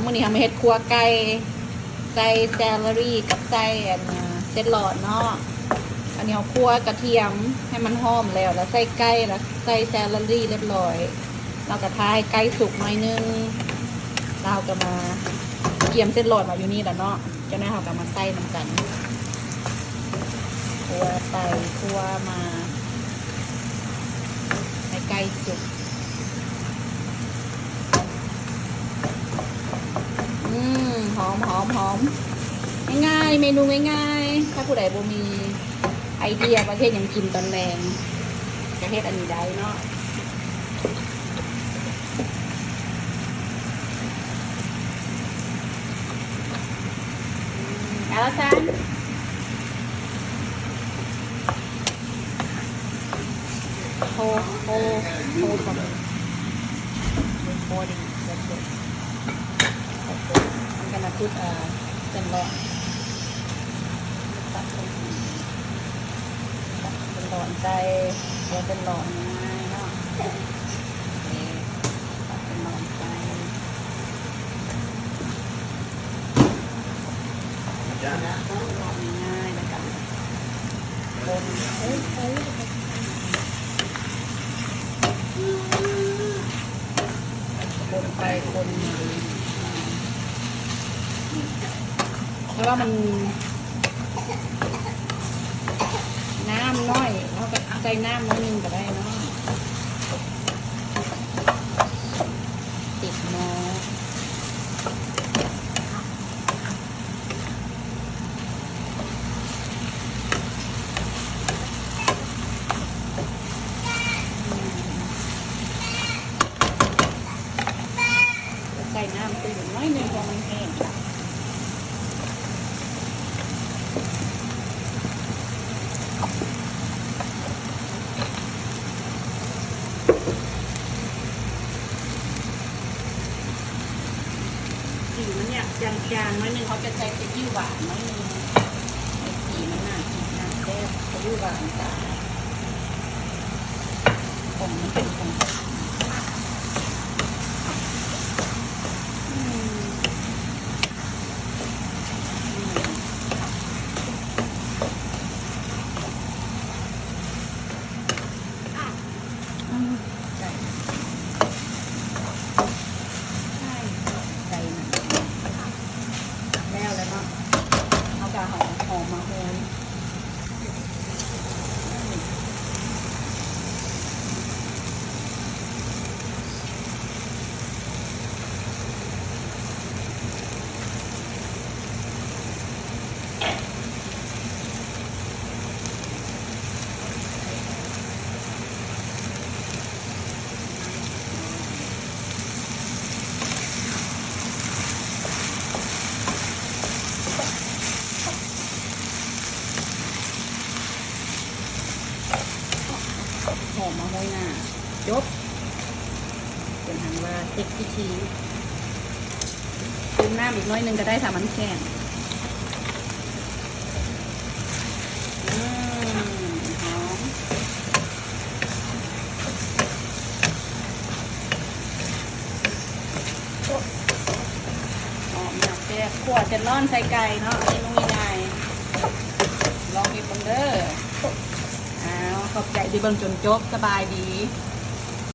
มื้อนี้ทำเฮ็ดครัวไก่ใส่แซลลี่กับใส่เส้นหลอดเนาะอันนี้เอาคั่วกระเทียมให้มันหอมแล้วใส่ไก่แล้วใส่แซลลี่เรียบร้อยเราก็ทาให้ไก่สุกหน่อยนึงเราก็มาเกี่ยมเส้นหลอดมาอยู่นี่แหละเนาะจะได้เราก็มาใส่มันกันคั่วไปคั่วมาให้ไก่สุกหอมง่ายๆเมนูง่ายๆถ้าผู้ใดบ่มีไอเดียประเทศยังกินตอนแรงประเทศอันนี้ได้เนาะแล้วจ้าโฮกับrecording that's it I'm gonna putเป็นหลอดตัดเป็นหลอดใจเป็นหลอดง่ายเนาะตัดเป็นหลอดใจหลอดง่ายแล้วกันคนคนไปคนมาเพราะว่ามันน้ำน้อยเราก็ใส่น้ำนิดนึงก็ได้เนาะติดหม้อใส่น้ำตื่นน้อยหนึ่งพอมันแห้งสีมันเนี่ยจางๆน้อยหนึ่งเขาจะใส่ซีอิ๊วหวานน้อยหนึ่งสีมันน่ากินน่าแซ่บซีอิ๊วหวานจ้าผมมันเป็นของแล้วเนาะเอากระหอมมาโหยหอมมาโหยหน้าจบเป็นทางว่าเต็กพิธีดึงน้ำอีกน้อยนึงก็ได้ถ้ามันแข็งหอมอยากแซ่บขวดจะร่อนใส่ไก่เนาะเมนูง่ายๆลองกินเบิ่งเด้อขอบใจดีเบิ่งจนจบสบายดี